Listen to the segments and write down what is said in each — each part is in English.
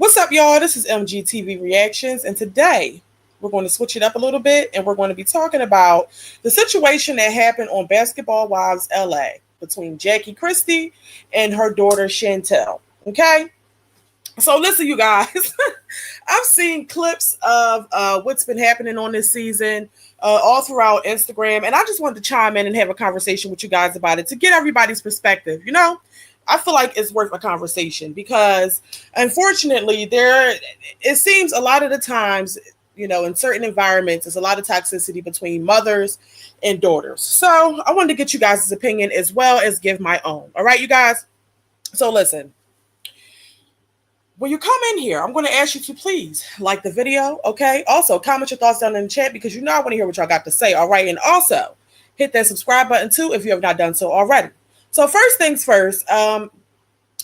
What's up, y'all? This is MGTV Reactions, and today we're going to switch it up a little bit, and we're going to be talking about the situation that happened on Basketball Wives LA between Jackie Christie and her daughter Chantel. Okay, so listen, you guys. I've seen clips of what's been happening on this season all throughout Instagram, and I just wanted to chime in and have a conversation with you guys about it to get everybody's perspective. You know, I feel like it's worth a conversation because, unfortunately, it seems a lot of the times, you know, in certain environments, there's a lot of toxicity between mothers and daughters. So I wanted to get you guys' opinion as well as give my own. All right, you guys. So listen. When you come in here, I'm going to ask you to please like the video, okay? Also, comment your thoughts down in the chat because you know I want to hear what y'all got to say, all right? And also, hit that subscribe button too if you have not done so already. So first things first,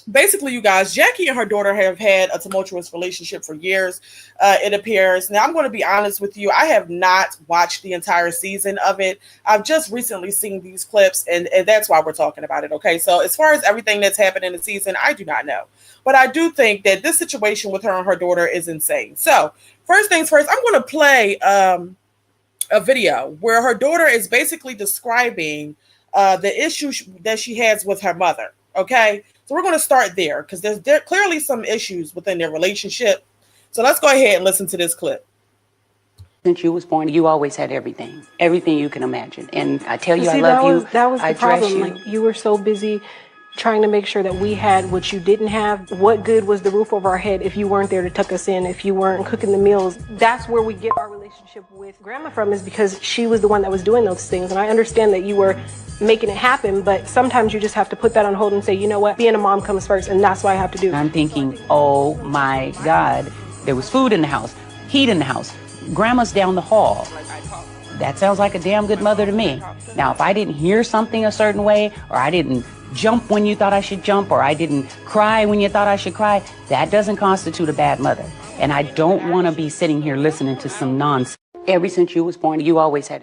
basically, you guys, Jackie and her daughter have had a tumultuous relationship for years, it appears. Now, I'm going to be honest with you. I have not watched the entire season of it. I've just recently seen these clips, and that's why we're talking about it, okay? So as far as everything that's happened in the season, I do not know. But I do think that this situation with her and her daughter is insane. So first things first, I'm going to play a video where her daughter is basically describing the issue that she has with her mother, okay? So we're going to start there because there's clearly some issues within their relationship. So let's go ahead and listen to this clip. Since you was born, you always had everything you can imagine. And I tell you, See, I love you. That was the problem. You. Like, you were so busy trying to make sure that we had what you didn't have. What good was the roof over our head if you weren't there to tuck us in, if you weren't cooking the meals? That's where we get our relationship with grandma from, is because she was the one that was doing those things. And I understand that you were making it happen, but sometimes you just have to put that on hold and say, you know what, being a mom comes first, and that's what I have to do. I'm thinking, oh my God, there was food in the house, heat in the house, grandma's down the hall. That sounds like a damn good mother to me. Now, if I didn't hear something a certain way, or I didn't jump when you thought I should jump, or I didn't cry when you thought I should cry, that doesn't constitute a bad mother. And I don't want to be sitting here listening to some nonsense. Ever since you was born, you always had it.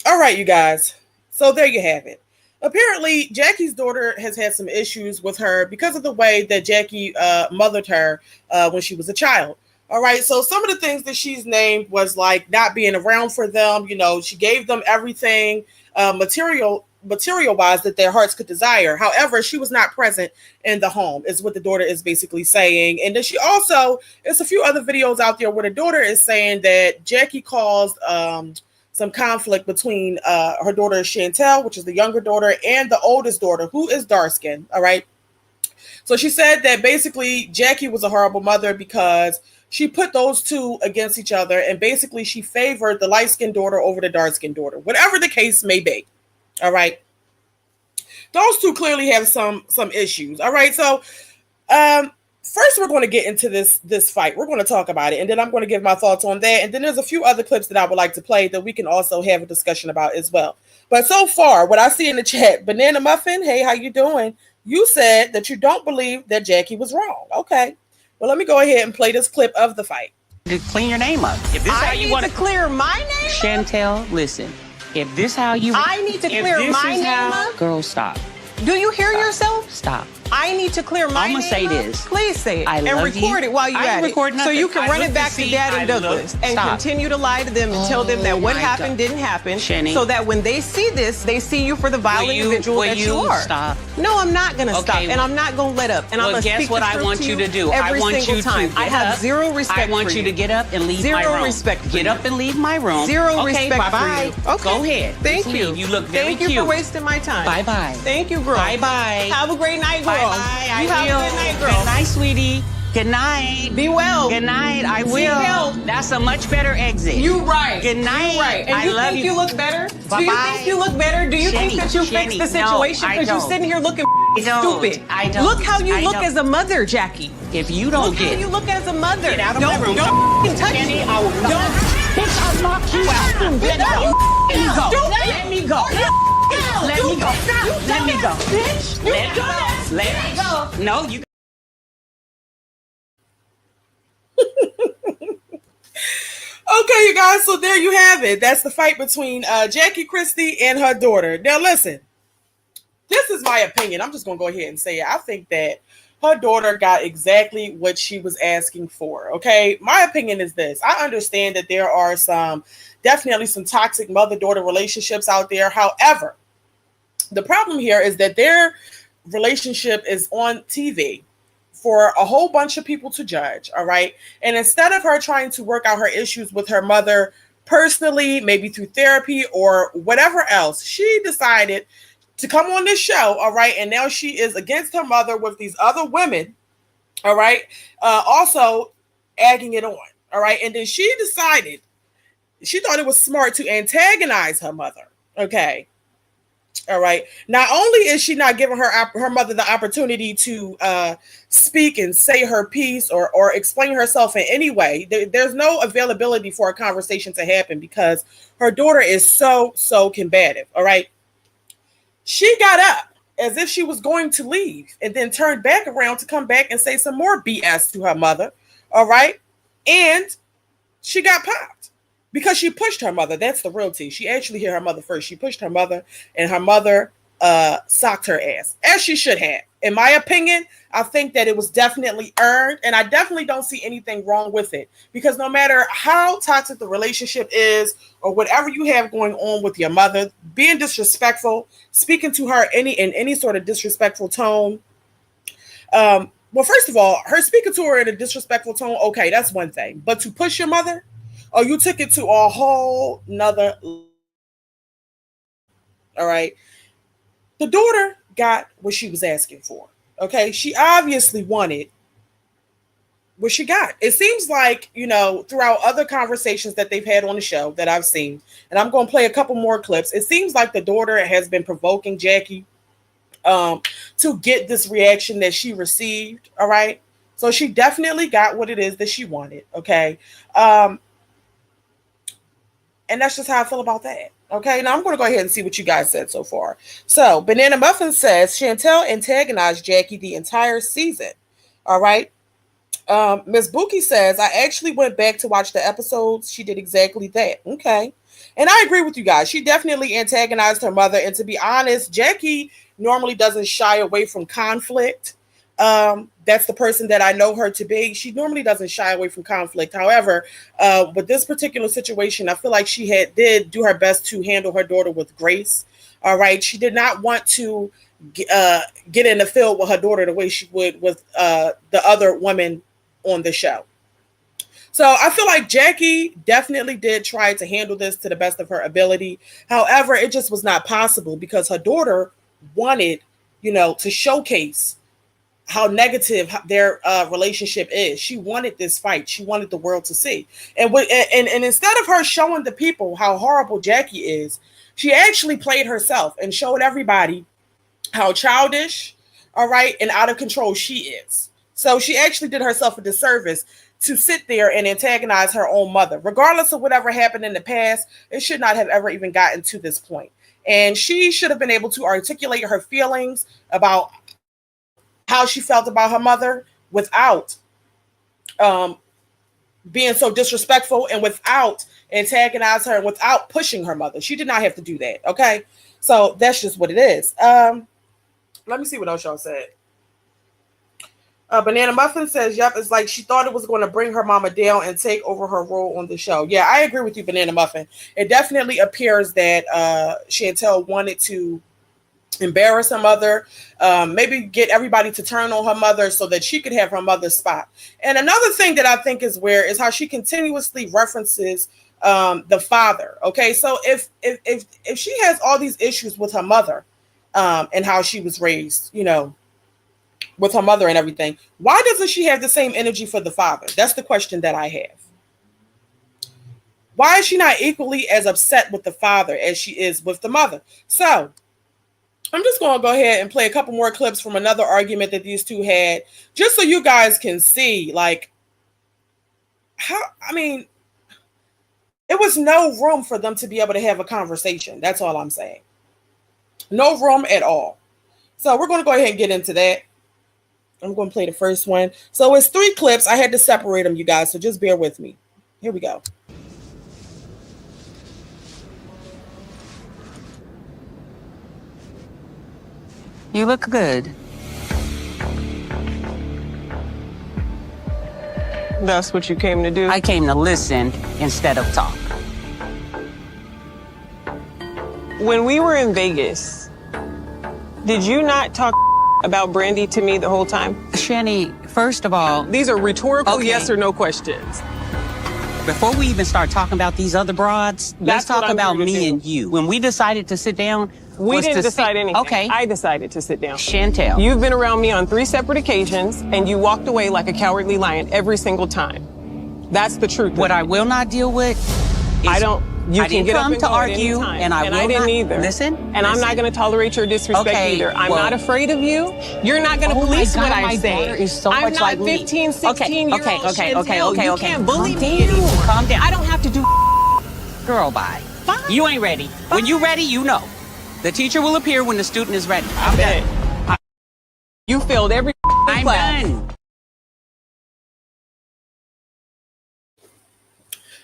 All right, you guys. So there you have it. Apparently, Jackie's daughter has had some issues with her because of the way that Jackie mothered her when she was a child. All right, so some of the things that she's named was like not being around for them. You know, she gave them everything material-wise that their hearts could desire. However, she was not present in the home, is what the daughter is basically saying. And then she also, there's a few other videos out there where the daughter is saying that Jackie caused some conflict between her daughter Chantel, which is the younger daughter, and the oldest daughter, who is dark-skinned. All right. So she said that basically Jackie was a horrible mother because she put those two against each other, and basically she favored the light-skinned daughter over the dark-skinned daughter, whatever the case may be. All right. Those two clearly have some issues. All right. So first we're going to get into this fight. We're going to talk about it, and then I'm going to give my thoughts on that. And then there's a few other clips that I would like to play that we can also have a discussion about as well. But so far, what I see in the chat, Banana Muffin, hey, how you doing? You said that you don't believe that Jackie was wrong. Okay. Well, let me go ahead and play this clip of the fight. To clean your name up. If this I how you need want to clear my name Chantel, listen. If this how you I need to clear my name up? Girl, stop. Do you hear yourself? Stop. I need to clear my name I'ma say up? this. Please say it. I and love record you. it while you're I at ain't it. record So nothing. you can I run look it back to to see. Dad I and Douglas look. and Stop. continue to lie to them and tell them that what my happened God. didn't happen. Shenny. So that when they see this, they see you for the violent individual that you are. Stop? No, I'm not going to stop. Okay, And I'm not going to let up. And I'm Well, going to guess speak what the I truth want to you to do? every I want single you to time. get I have up. zero respect I want for you to get up and leave Zero my room. respect for Get you. up and leave my room. Zero okay, respect bye-bye. for you. Okay. Go ahead. Thank Just you. leave. You look very Thank cute. you for wasting my time. Bye-bye. Thank you, girl. Bye-bye. Have a great night, girl. Bye-bye. You have a good night, girl. Good night, sweetie. Good night. Be well. Good night. I Seek will. help. That's a much better exit. You right. Good night. You right. And I you love think you. you look better? Do you Bye-bye. think you look better? Do you think Shenny, that you fixed the Shenny, no, situation? I Because you're don't. sitting here looking stupid. I don't. Look how you I look don't. as a mother, Jackie. If you don't Look get how you look as a mother. Get out of my room. Don't touch Shenny, me. I will Don't. Bitch, I'll knock you out. Let me go. Let me go. Let me go. Let me go. Bitch, you dumbass. Let me go. No, you. Okay, you guys, so there you have it. That's the fight between Jackie Christie and her daughter. Now, listen, this is my opinion. I'm just going to go ahead and say it. I think that her daughter got exactly what she was asking for. Okay. My opinion is this. I understand that there are definitely some toxic mother-daughter relationships out there. However, the problem here is that their relationship is on TV for a whole bunch of people to judge. All right. And instead of her trying to work out her issues with her mother personally, maybe through therapy or whatever else, she decided to come on this show. All right. And now she is against her mother with these other women. All right. Also egging it on. All right. And then she decided, she thought it was smart to antagonize her mother. Okay. All right. Not only is she not giving her mother the opportunity to speak and say her piece or explain herself in any way, there's no availability for a conversation to happen because her daughter is so combative. All right. She got up as if she was going to leave and then turned back around to come back and say some more BS to her mother. All right. And she got popped because she pushed her mother. That's the real tea. She actually hit her mother first. She pushed her mother and her mother socked her ass, as she should have. In my opinion, I think that it was definitely earned, and I definitely don't see anything wrong with it because no matter how toxic the relationship is or whatever you have going on with your mother, being disrespectful, speaking to her in any sort of disrespectful tone. Well, first of all, her speaking to her in a disrespectful tone, okay, that's one thing. But to push your mother, or you took it to a whole nother. All right. The daughter got what she was asking for. Okay. She obviously wanted what she got. It seems like, throughout other conversations that they've had on the show that I've seen, and I'm going to play a couple more clips. It seems like the daughter has been provoking Jackie to get this reaction that she received. All right. So she definitely got what it is that she wanted. Okay. And that's just how I feel about that. Okay, now I'm going to go ahead and see what you guys said so far. So, Banana Muffin says, Chantel antagonized Jackie the entire season. All right. Miss Buki says, I actually went back to watch the episodes. She did exactly that. Okay. And I agree with you guys. She definitely antagonized her mother. And to be honest, Jackie normally doesn't shy away from conflict. That's the person that I know her to be. She normally doesn't shy away from conflict. However, with this particular situation, I feel like she did do her best to handle her daughter with grace. All right. She did not want to get in the field with her daughter the way she would with the other women on the show. So I feel like Jackie definitely did try to handle this to the best of her ability. However, it just was not possible because her daughter wanted, to showcase how negative their relationship is. She wanted this fight. She wanted the world to see. And instead of her showing the people how horrible Jackie is, she actually played herself and showed everybody how childish, all right, and out of control she is. So she actually did herself a disservice to sit there and antagonize her own mother. Regardless of whatever happened in the past, it should not have ever even gotten to this point. And she should have been able to articulate her feelings about how she felt about her mother without being so disrespectful and without antagonizing her and without pushing her mother. She did not have to do that. Okay. So that's just what it is. Let me see what else y'all said. Banana Muffin says, yep, it's like she thought it was going to bring her mama down and take over her role on the show. Yeah, I agree with you, Banana Muffin. It definitely appears that Chantel wanted to embarrass her mother, maybe get everybody to turn on her mother so that she could have her mother's spot. And another thing that I think is weird is how she continuously references the father. Okay, so if she has all these issues with her mother and how she was raised, with her mother and everything, why doesn't she have the same energy for the father? That's the question that I have. Why is she not equally as upset with the father as she is with the mother? So I'm just going to go ahead and play a couple more clips from another argument that these two had, just so you guys can see, like, it was no room for them to be able to have a conversation. That's all I'm saying. No room at all. So we're going to go ahead and get into that. I'm going to play the first one. So it's 3 clips. I had to separate them, you guys, so just bear with me. Here we go. You look good. That's what you came to do? I came to listen instead of talk. When we were in Vegas, did you not talk about Brandy to me the whole time? Shanny, first of all... These are rhetorical Okay. yes or no questions. Before we even start talking about these other broads, let's That's what talk I'm about here to me do. and you. When we decided to sit down... We was didn't to decide anything. Okay. I decided to sit down. Chantel. You've been around me on 3 separate occasions, and you walked away like a cowardly lion every single time. That's the truth. What I will not deal with is... I don't... You I can didn't get up come and to go at argue, any time. and I will didn't not... either. Listen. And I'm not going to tolerate your disrespect Okay, either. I'm well- not afraid of you. You're not going to police what I my say. daughter is so I'm much not like me. 15, 16 okay, year old okay, Chantel. You can't bully Calm me down. anymore. Calm down. I don't have to do... Girl, bye. Fine. You ain't ready. When you ready, you know. The teacher will appear when the student is ready. I bet. You failed every I'm class. done.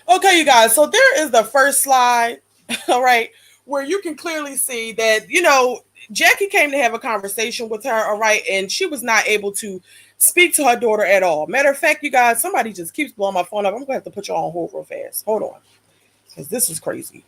Okay, you guys, so there is the first slide, all right, where you can clearly see that, Jackie came to have a conversation with her, all right, and she was not able to speak to her daughter at all. Matter of fact, you guys, somebody just keeps blowing my phone up. I'm going to have to put you on hold real fast. Hold on, because this is crazy.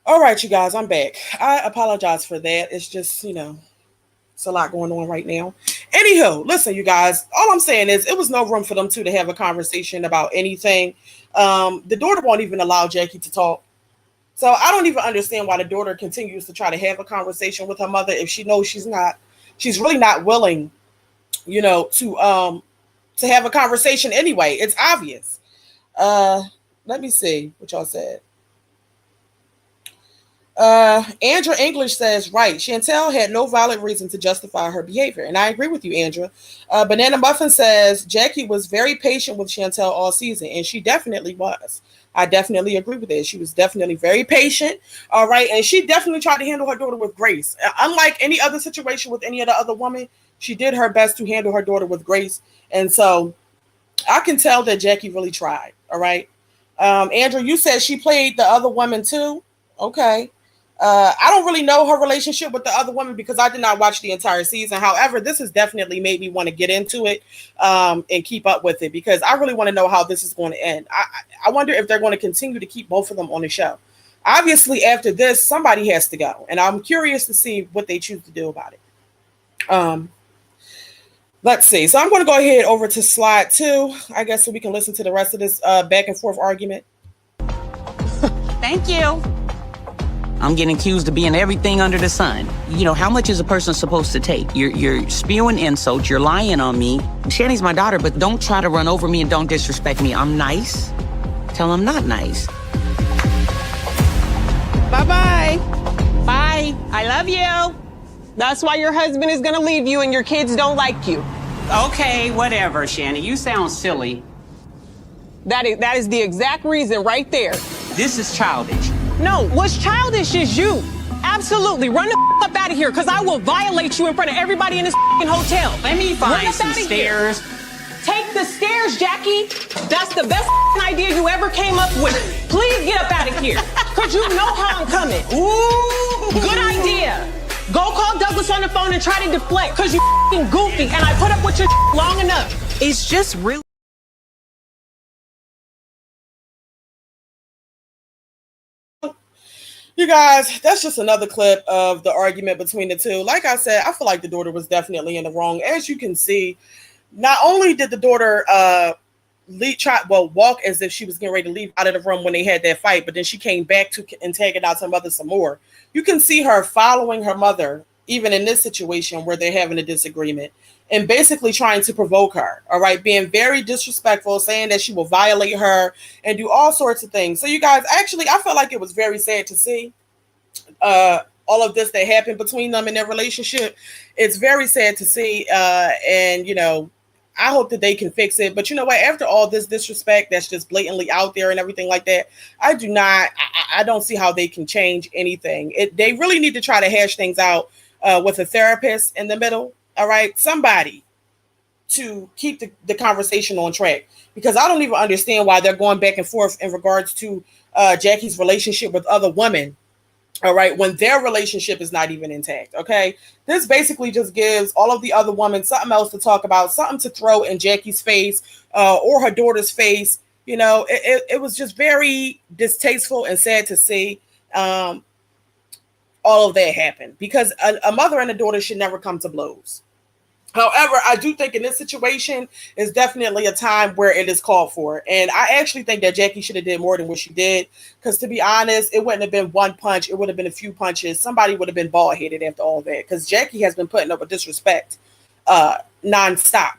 All right, you guys, I'm back. I apologize for that. It's just, it's a lot going on right now. Anywho, listen, you guys, all I'm saying is it was no room for them two to have a conversation about anything. The daughter won't even allow Jackie to talk. So I don't even understand why the daughter continues to try to have a conversation with her mother if she knows she's really not willing, to have a conversation anyway. It's obvious. Let me see what y'all said. Andra English says, right, Chantel had no valid reason to justify her behavior. And I agree with you, Andra. Banana Muffin says, Jackie was very patient with Chantel all season, and she definitely was. I definitely agree with that. She was definitely very patient, all right, and she definitely tried to handle her daughter with grace. Unlike any other situation with any other woman, she did her best to handle her daughter with grace. And so I can tell that Jackie really tried, all right? Andra, you said she played the other woman too? Okay. I don't really know her relationship with the other woman because I did not watch the entire season. However, this has definitely made me want to get into it and keep up with it because I really want to know how this is going to end. I wonder if they're going to continue to keep both of them on the show. Obviously, after this, somebody has to go, and I'm curious to see what they choose to do about it. Let's see. So I'm going to go ahead over to slide 2, I guess, so we can listen to the rest of this back and forth argument. Thank you. I'm getting accused of being everything under the sun. How much is a person supposed to take? You're spewing insults. You're lying on me. Shanny's my daughter, but don't try to run over me and don't disrespect me. I'm nice. Tell him I'm not nice. Bye-bye. Bye. I love you. That's why your husband is going to leave you and your kids don't like you. Okay, whatever, Shanny. You sound silly. That is the exact reason right there. This is childish. No, what's childish is you. Absolutely. Run the up out of here, because I will violate you in front of everybody in this hotel. Let me find some stairs. Take the stairs, Jackie. That's the best idea you ever came up with. Please get up out of here, because you know how I'm coming. Ooh. Good idea. Go call Douglas on the phone and try to deflect, because you goofy, and I put up with your long enough. It's just really... You guys, that's just another clip of the argument between the two. Like I said, I feel like the daughter was definitely in the wrong. As you can see, not only did the daughter walk as if she was getting ready to leave out of the room when they had that fight, but then she came back to antagonize her mother some more. You can see her following her mother, even in this situation where they're having a disagreement, and basically trying to provoke her, all right, being very disrespectful, saying that she will violate her and do all sorts of things. So you guys, actually, I felt like it was very sad to see all of this that happened between them in their relationship. It's very sad to see, and, you know, I hope that they can fix it. But you know what? After all this disrespect that's just blatantly out there and everything like that, I don't see how they can change anything. They really need to try to hash things out with a therapist in the middle. All right, somebody to keep the conversation on track, because I don't even understand why they're going back and forth in regards to Jackie's relationship with other women. All right, when their relationship is not even intact. Okay, this basically just gives all of the other women something else to talk about, something to throw in Jackie's face or her daughter's face. You know, it was just very distasteful and sad to see all of that happen, because a mother and a daughter should never come to blows. However, I do think in this situation is definitely a time where it is called for. And I actually think that Jackie should have did more than what she did. Because to be honest, it wouldn't have been one punch. It would have been a few punches. Somebody would have been bald-headed after all that. Because Jackie has been putting up with disrespect nonstop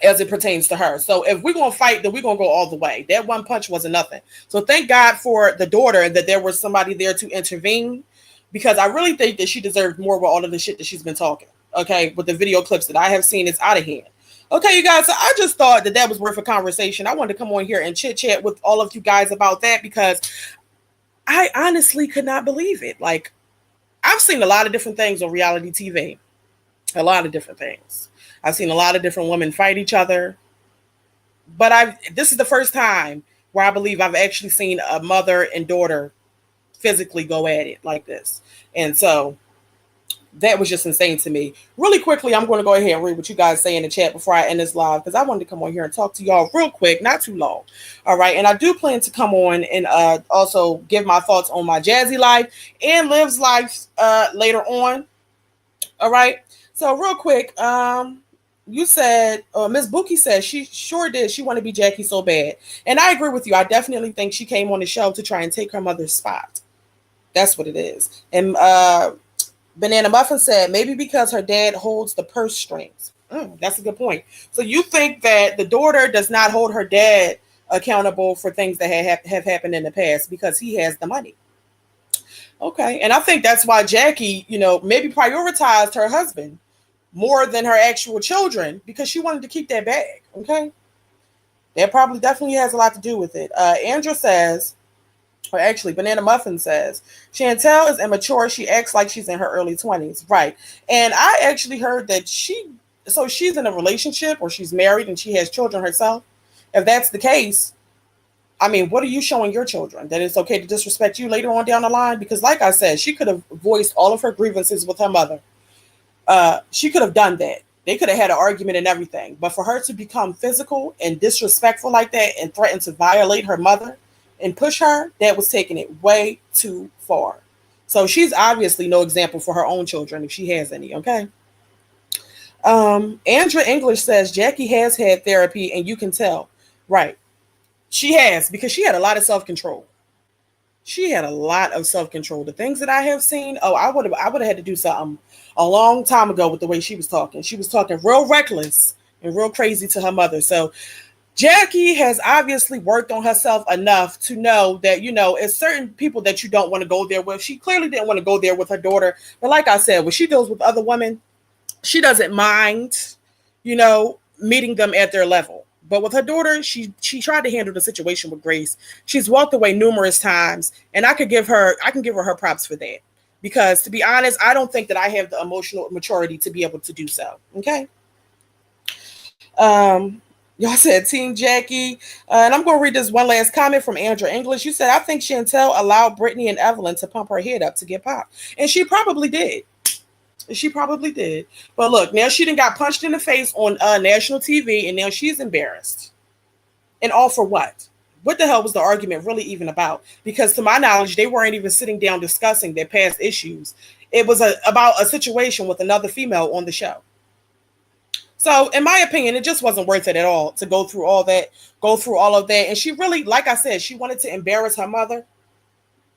as it pertains to her. So if we're going to fight, then we're going to go all the way. That one punch wasn't nothing. So thank God for the daughter and that there was somebody there to intervene. Because I really think that she deserved more with all of the shit that she's been talking. Okay, with the video clips that I have seen, it's out of hand. Okay, you guys, so I just thought that was worth a conversation. I wanted to come on here and chit chat with all of you guys about that, because I honestly could not believe it. Like, I've seen a lot of different things on reality TV, a lot of different things. I've seen a lot of different women fight each other, but this is the first time where I believe I've actually seen a mother and daughter physically go at it like this. And so that was just insane to me. Really quickly, I'm going to go ahead and read what you guys say in the chat before I end this live, because I wanted to come on here and talk to y'all real quick, not too long. All right. And I do plan to come on and also give my thoughts on my Jazzy life and Liv's life later on. All right. So real quick, you said, Miss Bookie said she sure did. She wanted to be Jackie so bad. And I agree with you. I definitely think she came on the show to try and take her mother's spot. That's what it is. And Banana Muffin said, maybe because her dad holds the purse strings. That's a good point. So you think that the daughter does not hold her dad accountable for things that have happened in the past because he has the money. Okay. And I think that's why Jackie, you know, maybe prioritized her husband more than her actual children, because she wanted to keep that bag. Okay. That probably definitely has a lot to do with it. Andrew says, or actually, Banana Muffin says, Chantel is immature. She acts like she's in her early 20s. Right. And I actually heard that she's in a relationship or she's married and she has children herself. If that's the case, I mean, what are you showing your children? That it's okay to disrespect you later on down the line? Because like I said, she could have voiced all of her grievances with her mother. She could have done that. They could have had an argument and everything. But for her to become physical and disrespectful like that and threaten to violate her mother and push her, that was taking it way too far. So she's obviously no example for her own children if she has any, okay? Andrea English says, Jackie has had therapy and you can tell. Right. She has, because she had a lot of self-control. She had a lot of self-control. The things that I have seen, I would have had to do something a long time ago with the way she was talking. She was talking real reckless and real crazy to her mother. So Jackie has obviously worked on herself enough to know that, you know, it's certain people that you don't want to go there with. She clearly didn't want to go there with her daughter. But like I said, when she deals with other women, she doesn't mind, you know, meeting them at their level. But with her daughter, she tried to handle the situation with grace. She's walked away numerous times, and I can give her her props for that. because to be honest, I don't think that I have the emotional maturity to be able to do so. Okay. Y'all said Team Jackie. And I'm going to read this one last comment from Andrew English. You said, I think Chantel allowed Brittany and Evelyn to pump her head up to get popped. And she probably did. She probably did. But look, now she done got punched in the face on national TV, and now she's embarrassed. And all for what? What the hell was the argument really even about? Because to my knowledge, they weren't even sitting down discussing their past issues. It was about a situation with another female on the show. So in my opinion, it just wasn't worth it at all to go through all of that. And she really, like I said, she wanted to embarrass her mother.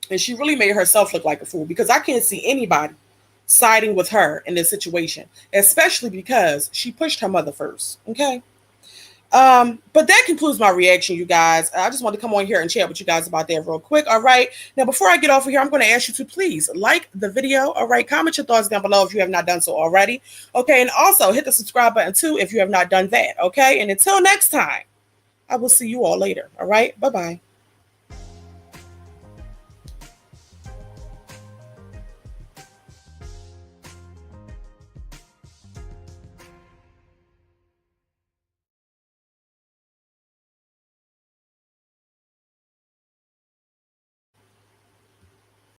And she really made herself look like a fool, because I can't see anybody siding with her in this situation, especially because she pushed her mother first. Okay. But that concludes my reaction, you guys. I just want to come on here and chat with you guys about that real quick. All right. Now, before I get off of here, I'm going to ask you to please like the video. All right. Comment your thoughts down below if you have not done so already. Okay. And also hit the subscribe button too if you have not done that. Okay. And until next time, I will see you all later. All right. Bye-bye.